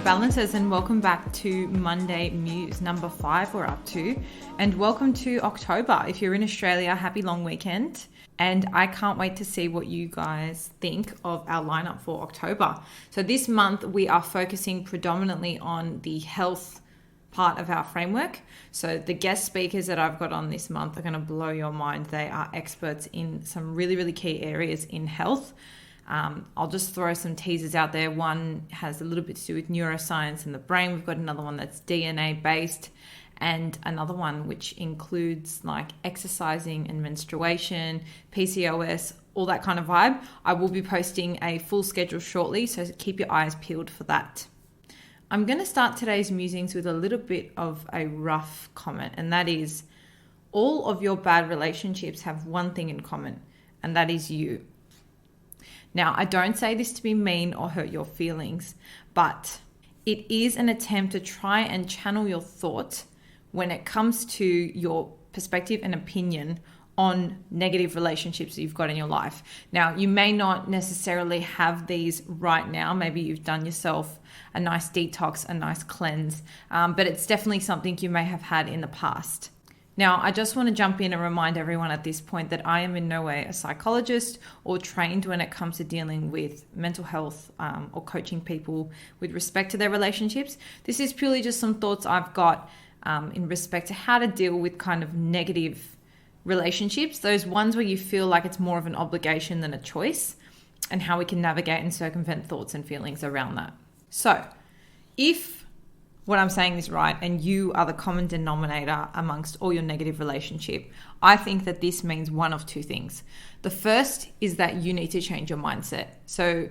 Balancers, and welcome back to Monday Muse number 5 we're up to, and welcome to October. If you're in Australia, happy long weekend, and I can't wait to see what you guys think of our lineup for October. So this month we are focusing predominantly on the health part of our framework. So the guest speakers that I've got on this month are going to blow your mind. They are experts in some really key areas in health. I'll just throw some teasers out there. One has a little bit to do with neuroscience and the brain. We've got another one that's DNA based, and another one which includes like exercising and menstruation, PCOS, all that kind of vibe. I will be posting a full schedule shortly, so keep your eyes peeled for that. I'm going to start today's musings with a little bit of a rough comment, and that is all of your bad relationships have one thing in common, and that is you. Now, I don't say this to be mean or hurt your feelings, but it is an attempt to try and channel your thoughts when it comes to your perspective and opinion on negative relationships that you've got in your life. Now, you may not necessarily have these right now. Maybe you've done yourself a nice detox, a nice cleanse, but it's definitely something you may have had in the past. Now, I just want to jump in and remind everyone at this point that I am in no way a psychologist or trained when it comes to dealing with mental health or coaching people with respect to their relationships. This is purely just some thoughts I've got in respect to how to deal with kind of negative relationships, those ones where you feel like it's more of an obligation than a choice, and how we can navigate and circumvent thoughts and feelings around that. So, if what I'm saying is right, and you are the common denominator amongst all your negative relationship, I think that this means one of two things. The first is that you need to change your mindset. So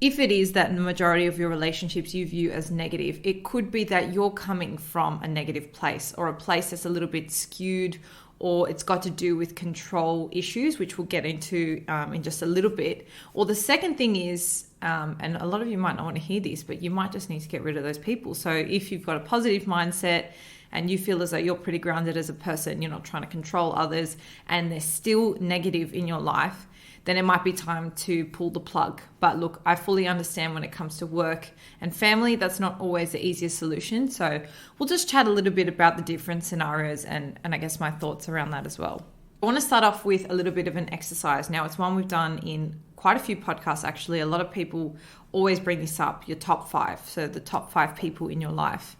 if it is that the majority of your relationships you view as negative, it could be that you're coming from a negative place, or a place that's a little bit skewed, or it's got to do with control issues, which we'll get into in just a little bit. Or the second thing is, and a lot of you might not want to hear this, but you might just need to get rid of those people. So if you've got a positive mindset and you feel as though you're pretty grounded as a person, you're not trying to control others, and they're still negative in your life, then it might be time to pull the plug. But look, I fully understand when it comes to work and family, that's not always the easiest solution. So we'll just chat a little bit about the different scenarios and I guess my thoughts around that as well. I want to start off with a little bit of an exercise. Now, it's one we've done in quite a few podcasts, actually. A lot of people always bring this up, your top 5. So the top 5 people in your life.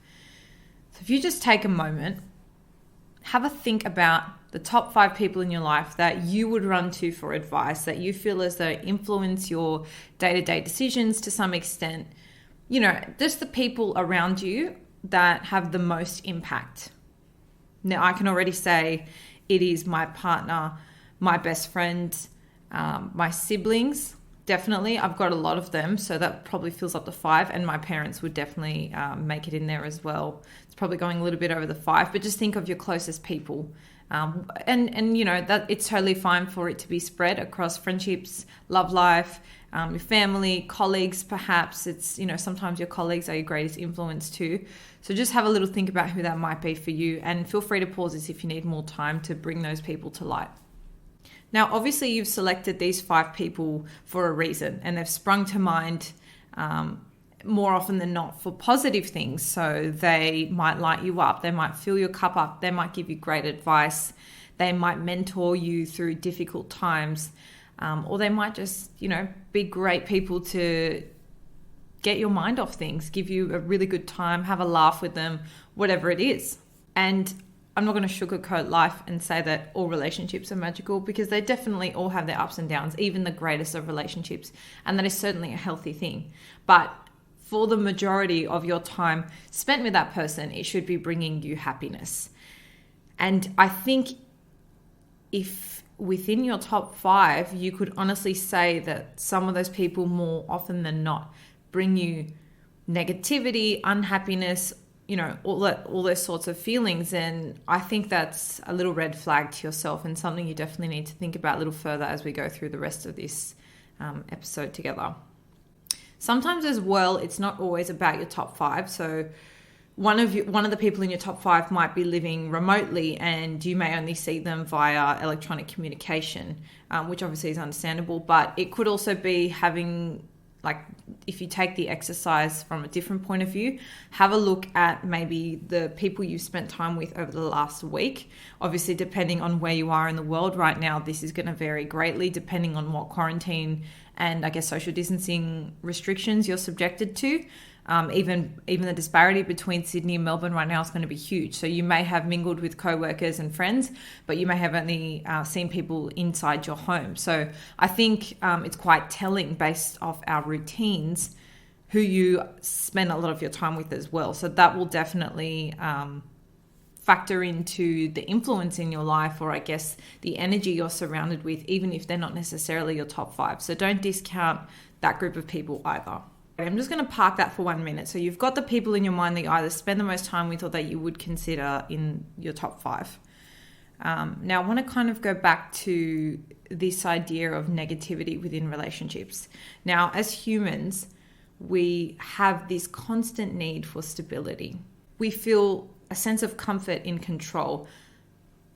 So if you just take a moment, have a think about the top 5 people in your life that you would run to for advice, that you feel as though influence your day-to-day decisions to some extent. You know, just the people around you that have the most impact. Now, I can already say it is my partner, my best friend, my siblings. Definitely, I've got a lot of them, so that probably fills up the 5, and my parents would definitely make it in there as well. It's probably going a little bit over the 5, but just think of your closest people. And you know, that it's totally fine for it to be spread across friendships, love life, your family, colleagues, perhaps. It's, you know, sometimes your colleagues are your greatest influence too. So just have a little think about who that might be for you, and feel free to pause this if you need more time to bring those people to light. Now, obviously you've selected these 5 people for a reason, and they've sprung to mind more often than not for positive things. So they might light you up, they might fill your cup up, they might give you great advice, they might mentor you through difficult times, or they might just, you know, be great people to get your mind off things, give you a really good time, have a laugh with them, whatever it is. And I'm not going to sugarcoat life and say that all relationships are magical, because they definitely all have their ups and downs, even the greatest of relationships. And that is certainly a healthy thing. But for the majority of your time spent with that person, it should be bringing you happiness. And I think if within your top 5, you could honestly say that some of those people more often than not bring you negativity, unhappiness, you know, all those sorts of feelings. And I think that's a little red flag to yourself, and something you definitely need to think about a little further as we go through the rest of this episode together. Sometimes as well, it's not always about your top 5. So one of the people in your top 5 might be living remotely, and you may only see them via electronic communication, which obviously is understandable. But it could also be having like if you take the exercise from a different point of view, have a look at maybe the people you've spent time with over the last week. Obviously, depending on where you are in the world right now, this is going to vary greatly depending on what quarantine and I guess social distancing restrictions you're subjected to. Even the disparity between Sydney and Melbourne right now is going to be huge. So you may have mingled with co-workers and friends, but you may have only seen people inside your home. So I think it's quite telling based off our routines who you spend a lot of your time with as well. So that will definitely factor into the influence in your life, or I guess the energy you're surrounded with, even if they're not necessarily your top 5. So don't discount that group of people either. I'm just going to park that for 1 minute. So you've got the people in your mind that you either spend the most time with or that you would consider in your top 5. Now I want to kind of go back to this idea of negativity within relationships. Now, as humans, we have this constant need for stability. We feel a sense of comfort in control.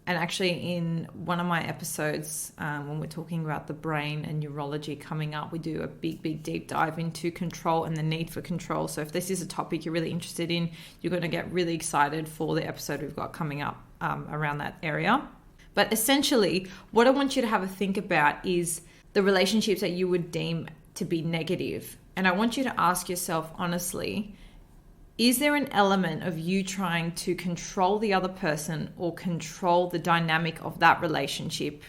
And actually in one of my episodes, when we're talking about the brain and neurology coming up, we do a big deep dive into control and the need for control. So if this is a topic you're really interested in, you're going to get really excited for the episode we've got coming up around that area. But essentially, what I want you to have a think about is the relationships that you would deem to be negative. And I want you to ask yourself honestly, is there an element of you trying to control the other person or control the dynamic of that relationship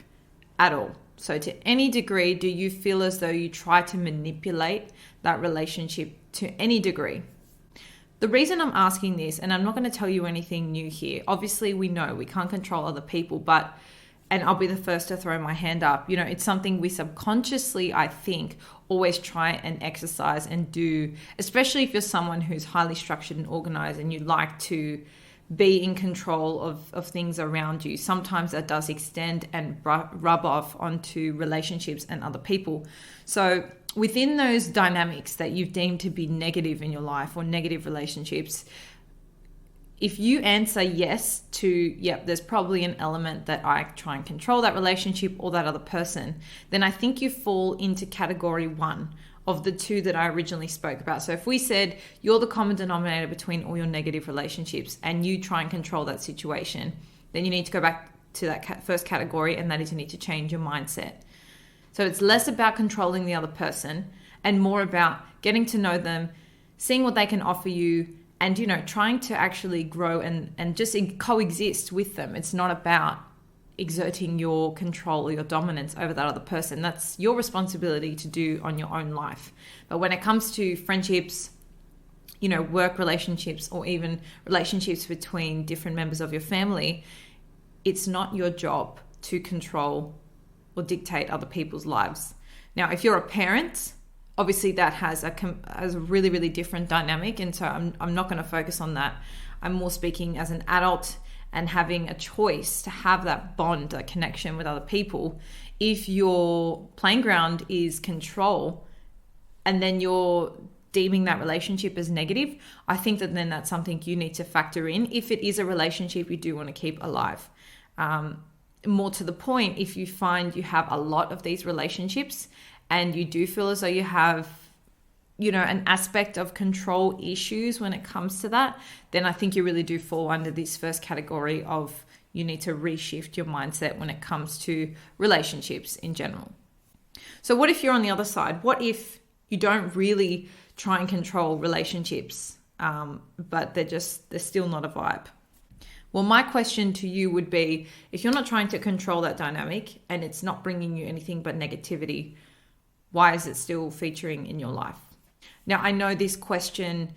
at all? So to any degree, do you feel as though you try to manipulate that relationship to any degree? The reason I'm asking this, and I'm not going to tell you anything new here, obviously we know we can't control other people, but, and I'll be the first to throw my hand up, it's something we subconsciously, I think, always try and exercise and do, especially if you're someone who's highly structured and organized and you like to be in control of things around you. Sometimes that does extend and rub off onto relationships and other people. So within those dynamics that you've deemed to be negative in your life or negative relationships, if you answer yes to, yep, there's probably an element that I try and control that relationship or that other person, then I think you fall into category 1 of the 2 that I originally spoke about. So if we said you're the common denominator between all your negative relationships and you try and control that situation, then you need to go back to that first category, and that is you need to change your mindset. So it's less about controlling the other person and more about getting to know them, seeing what they can offer you, and, trying to actually grow and just coexist with them. It's not about exerting your control or your dominance over that other person. That's your responsibility to do on your own life. But when it comes to friendships, work relationships, or even relationships between different members of your family, it's not your job to control or dictate other people's lives. Now, if you're a parent, obviously that has a really, really different dynamic. And so I'm not going to focus on that. I'm more speaking as an adult and having a choice to have that bond, a connection with other people. If your playing ground is control and then you're deeming that relationship as negative, I think that then that's something you need to factor in if it is a relationship you do want to keep alive. More to the point, if you find you have a lot of these relationships and you do feel as though you have, an aspect of control issues when it comes to that, then I think you really do fall under this first category of you need to reshift your mindset when it comes to relationships in general. So what if you're on the other side? What if you don't really try and control relationships, but they're still not a vibe? Well, my question to you would be, if you're not trying to control that dynamic and it's not bringing you anything but negativity, why is it still featuring in your life? Now, I know this question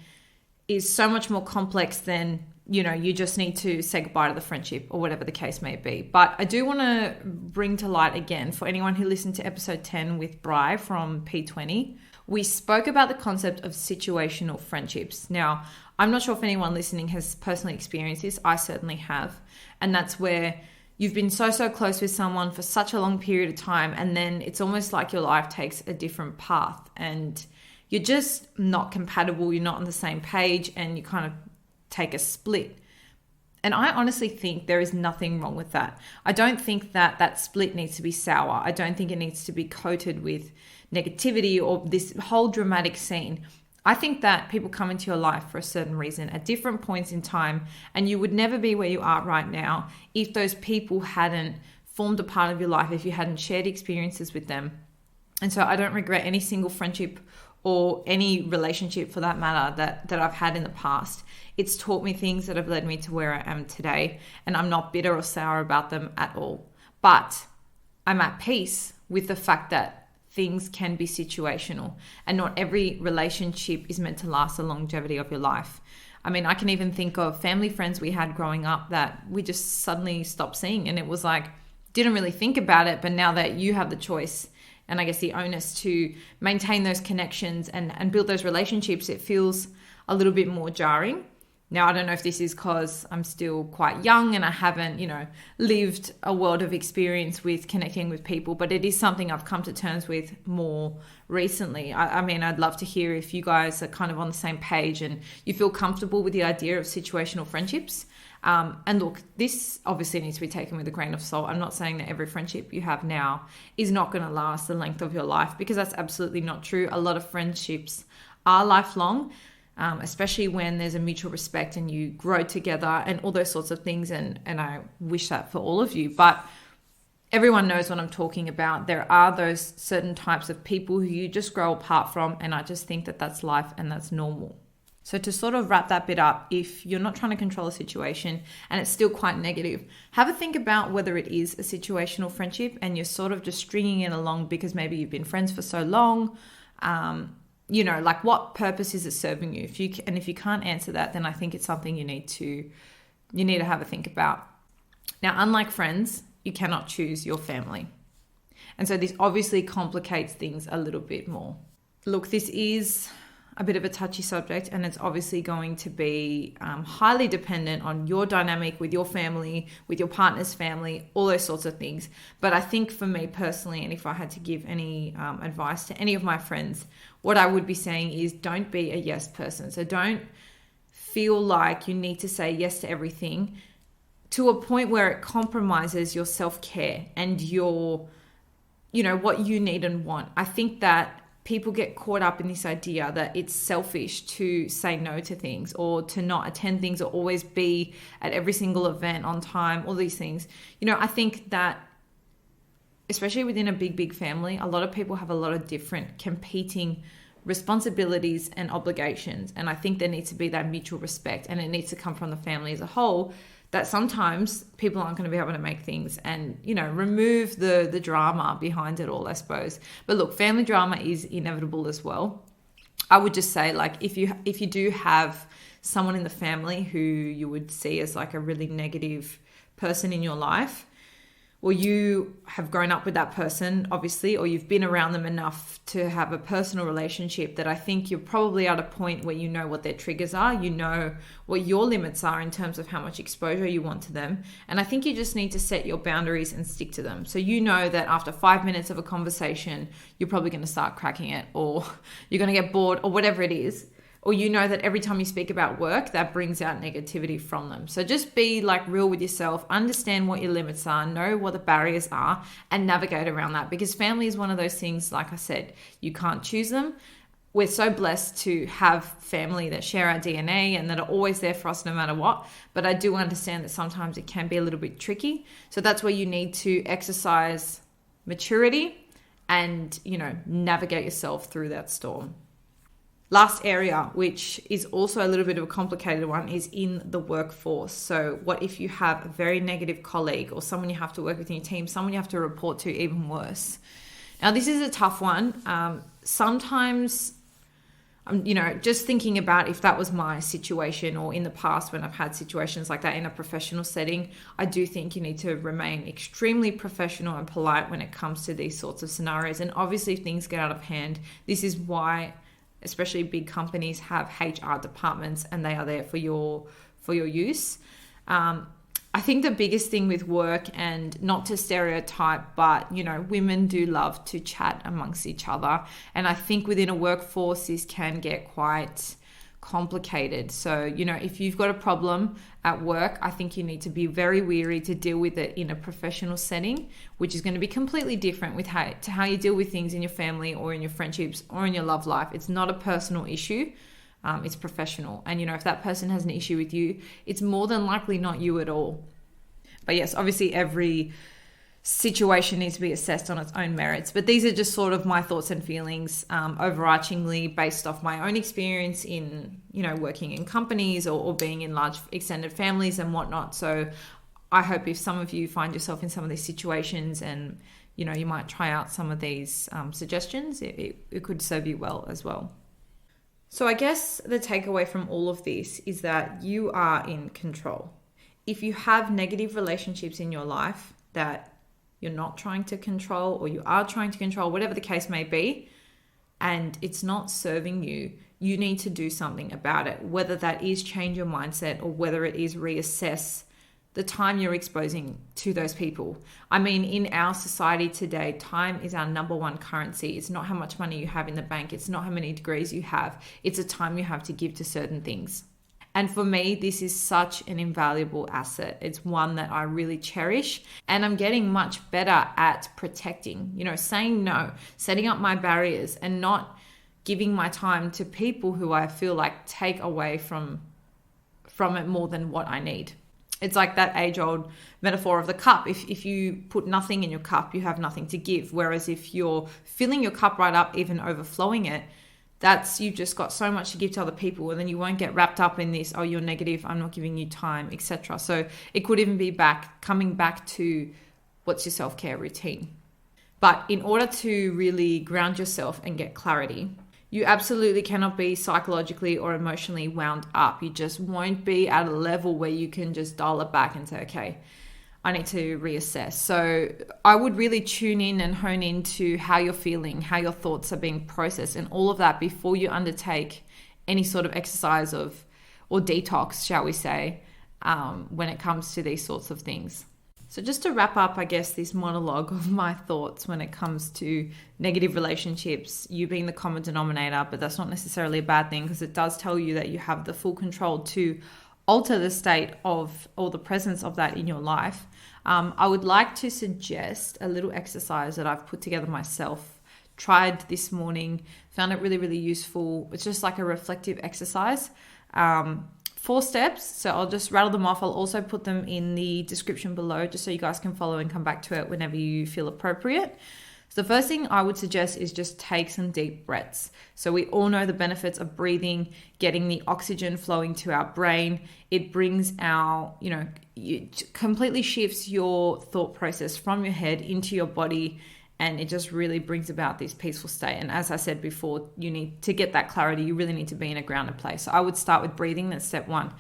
is so much more complex than, you just need to say goodbye to the friendship or whatever the case may be. But I do want to bring to light again, for anyone who listened to episode 10 with Bri from P20, we spoke about the concept of situational friendships. Now, I'm not sure if anyone listening has personally experienced this. I certainly have. And that's where you've been so close with someone for such a long period of time, and then it's almost like your life takes a different path and you're just not compatible, you're not on the same page, and you kind of take a split. And I honestly think there is nothing wrong with that. I don't think that that split needs to be sour. I don't think it needs to be coated with negativity or this whole dramatic scene. I think that people come into your life for a certain reason at different points in time, and you would never be where you are right now if those people hadn't formed a part of your life, if you hadn't shared experiences with them. And so I don't regret any single friendship or any relationship for that matter that I've had in the past. It's taught me things that have led me to where I am today, and I'm not bitter or sour about them at all. But I'm at peace with the fact that things can be situational, and not every relationship is meant to last the longevity of your life. I mean, I can even think of family friends we had growing up that we just suddenly stopped seeing, and it was like, didn't really think about it, but now that you have the choice and I guess the onus to maintain those connections and build those relationships, it feels a little bit more jarring. Now, I don't know if this is because I'm still quite young and I haven't, lived a world of experience with connecting with people, but it is something I've come to terms with more recently. I mean, I'd love to hear if you guys are kind of on the same page and you feel comfortable with the idea of situational friendships. And look, this obviously needs to be taken with a grain of salt. I'm not saying that every friendship you have now is not going to last the length of your life, because that's absolutely not true. A lot of friendships are lifelong. Especially when there's a mutual respect and you grow together and all those sorts of things. And I wish that for all of you. But everyone knows what I'm talking about. There are those certain types of people who you just grow apart from. And I just think that that's life and that's normal. So to sort of wrap that bit up, if you're not trying to control a situation and it's still quite negative, have a think about whether it is a situational friendship and you're sort of just stringing it along because maybe you've been friends for so long. Like what purpose is it serving you? If you can't answer that, then I think it's something you need to have a think about. Now, unlike friends, you cannot choose your family. And so this obviously complicates things a little bit more. Look, this is a bit of a touchy subject, and it's obviously going to be highly dependent on your dynamic with your family, with your partner's family, all those sorts of things. But I think for me personally, and if I had to give any advice to any of my friends, what I would be saying is don't be a yes person. So don't feel like you need to say yes to everything to a point where it compromises your self-care and your, what you need and want. I think that people get caught up in this idea that it's selfish to say no to things or to not attend things or always be at every single event on time, all these things. I think that especially within a big family, a lot of people have a lot of different competing responsibilities and obligations. And I think there needs to be that mutual respect, and it needs to come from the family as a whole, that sometimes people aren't going to be able to make things and, remove the drama behind it all, I suppose. But look, family drama is inevitable as well. I would just say, like, if you do have someone in the family who you would see as like a really negative person in your life, or you have grown up with that person, obviously, or you've been around them enough to have a personal relationship, that I think you're probably at a point where you know what their triggers are, you know what your limits are in terms of how much exposure you want to them. And I think you just need to set your boundaries and stick to them. So you know that after 5 minutes of a conversation, you're probably going to start cracking it, or you're going to get bored, or whatever it is. Or you know that every time you speak about work, that brings out negativity from them. So just be like real with yourself, understand what your limits are, know what the barriers are, and navigate around that. Because family is one of those things, like I said, you can't choose them. We're so blessed to have family that share our DNA and that are always there for us no matter what. But I do understand that sometimes it can be a little bit tricky. So that's where you need to exercise maturity and, navigate yourself through that storm. Last area, which is also a little bit of a complicated one, is in the workforce. So what if you have a very negative colleague or someone you have to work with in your team, someone you have to report to, even worse? Now, this is a tough one. Sometimes, just thinking about if that was my situation, or in the past when I've had situations like that in a professional setting, I do think you need to remain extremely professional and polite when it comes to these sorts of scenarios. And obviously, if things get out of hand, this is why especially big companies have HR departments, and they are there for your use. I think the biggest thing with work, and not to stereotype, but women do love to chat amongst each other, and I think within a workforce this can get quite complicated. So, if you've got a problem at work, I think you need to be very wary to deal with it in a professional setting, which is going to be completely different with how you deal with things in your family or in your friendships or in your love life. It's not a personal issue. It's professional. And, if that person has an issue with you, it's more than likely not you at all. But yes, obviously every situation needs to be assessed on its own merits. But these are just sort of my thoughts and feelings, overarchingly based off my own experience in, working in companies or being in large extended families and whatnot. So I hope if some of you find yourself in some of these situations and, you might try out some of these suggestions, it could serve you well as well. So I guess the takeaway from all of this is that you are in control. If you have negative relationships in your life that you're not trying to control, or you are trying to control, whatever the case may be, and it's not serving you, you need to do something about it, whether that is change your mindset or whether it is reassess the time you're exposing to those people. I mean, in our society today, time is our number one currency. It's not how much money you have in the bank. It's not how many degrees you have. It's the time you have to give to certain things. And for me, this is such an invaluable asset. It's one that I really cherish, and I'm getting much better at protecting, saying no, setting up my barriers, and not giving my time to people who I feel like take away from it more than what I need. It's like that age-old metaphor of the cup. If you put nothing in your cup, you have nothing to give. Whereas if you're filling your cup right up, even overflowing it, you've just got so much to give to other people, and then you won't get wrapped up in this, oh, you're negative, I'm not giving you time, etc. So it could even be coming back to what's your self-care routine. But in order to really ground yourself and get clarity, you absolutely cannot be psychologically or emotionally wound up. You just won't be at a level where you can just dial it back and say, okay, I need to reassess. So I would really tune in and hone into how you're feeling, how your thoughts are being processed, and all of that before you undertake any sort of exercise or detox, shall we say, when it comes to these sorts of things. So just to wrap up, I guess, this monologue of my thoughts when it comes to negative relationships, you being the common denominator, but that's not necessarily a bad thing, because it does tell you that you have the full control to alter the state of or the presence of that in your life. I would like to suggest a little exercise that I've put together myself, tried this morning, found it really, really useful. It's just like a reflective exercise. 4 steps. So I'll just rattle them off. I'll also put them in the description below just so you guys can follow and come back to it whenever you feel appropriate. So the first thing I would suggest is just take some deep breaths. So we all know the benefits of breathing, getting the oxygen flowing to our brain. It brings it completely shifts your thought process from your head into your body, and it just really brings about this peaceful state. And as I said before, you need to get that clarity. You really need to be in a grounded place. So I would start with breathing. That's step 1.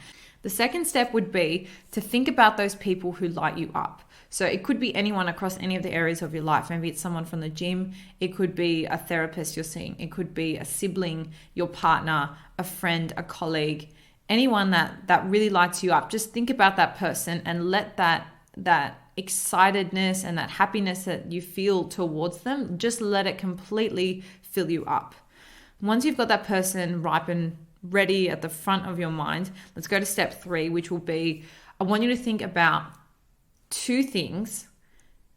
The second step would be to think about those people who light you up. So it could be anyone across any of the areas of your life. Maybe it's someone from the gym. It could be a therapist you're seeing. It could be a sibling, your partner, a friend, a colleague, anyone that really lights you up. Just think about that person and let that excitedness and that happiness that you feel towards them, just let it completely fill you up. Once you've got that person ripe and ready at the front of your mind, let's go to step 3, which will be, I want you to think about 2 things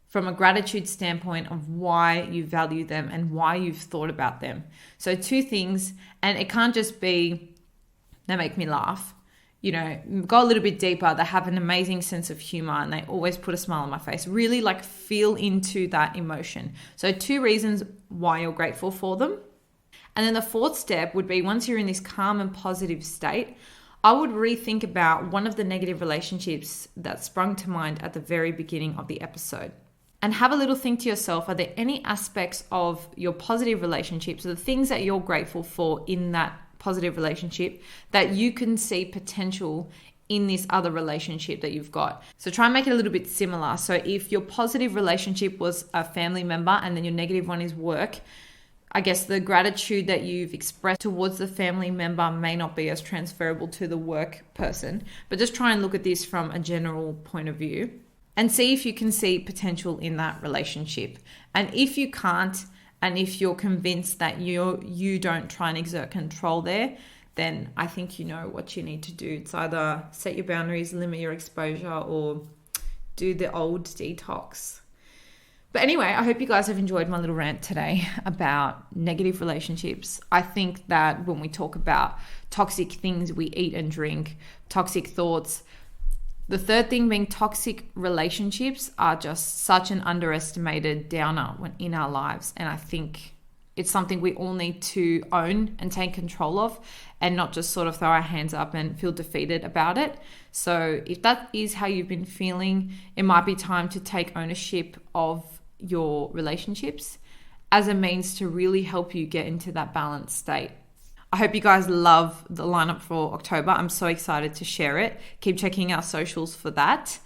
from a gratitude standpoint of why you value them and why you've thought about them. So 2 things, and it can't just be, they make me laugh. Go a little bit deeper. They have an amazing sense of humor and they always put a smile on my face. Really feel into that emotion. So 2 reasons why you're grateful for them. And then the 4th step would be, once you're in this calm and positive state, I would rethink about one of the negative relationships that sprung to mind at the very beginning of the episode. And have a little think to yourself, are there any aspects of your positive relationships or the things that you're grateful for in that positive relationship that you can see potential in this other relationship that you've got? So try and make it a little bit similar. So if your positive relationship was a family member and then your negative one is work, I guess the gratitude that you've expressed towards the family member may not be as transferable to the work person, but just try and look at this from a general point of view and see if you can see potential in that relationship. And if you can't, and if you're convinced that you don't try and exert control there, then I think you know what you need to do. It's either set your boundaries, limit your exposure, or do the old detox. But anyway, I hope you guys have enjoyed my little rant today about negative relationships. I think that when we talk about toxic things we eat and drink, toxic thoughts, the third thing being toxic relationships are just such an underestimated downer in our lives. And I think it's something we all need to own and take control of, and not just sort of throw our hands up and feel defeated about it. So if that is how you've been feeling, it might be time to take ownership of your relationships as a means to really help you get into that balanced state. I hope you guys love the lineup for October. I'm so excited to share it. Keep checking our socials for that.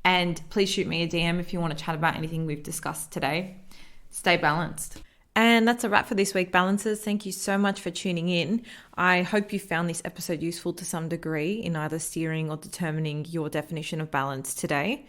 And please shoot me a DM if you want to chat about anything we've discussed today. Stay balanced. And that's a wrap for this week, Balancers. Thank you so much for tuning in. I hope you found this episode useful to some degree in either steering or determining your definition of balance today.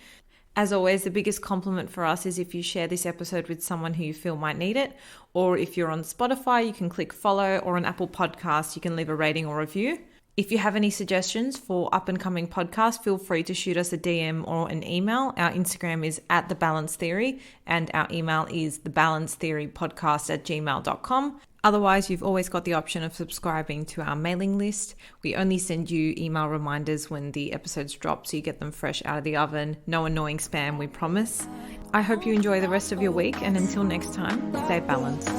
As always, the biggest compliment for us is if you share this episode with someone who you feel might need it, or if you're on Spotify, you can click follow, or on Apple Podcasts, you can leave a rating or review. If you have any suggestions for up and coming podcasts, feel free to shoot us a DM or an email. Our Instagram is @TheBalanceTheory and our email is thebalancetheorypodcast@gmail.com. Otherwise, you've always got the option of subscribing to our mailing list. We only send you email reminders when the episodes drop, so you get them fresh out of the oven. No annoying spam, we promise. I hope you enjoy the rest of your week, and until next time, stay balanced.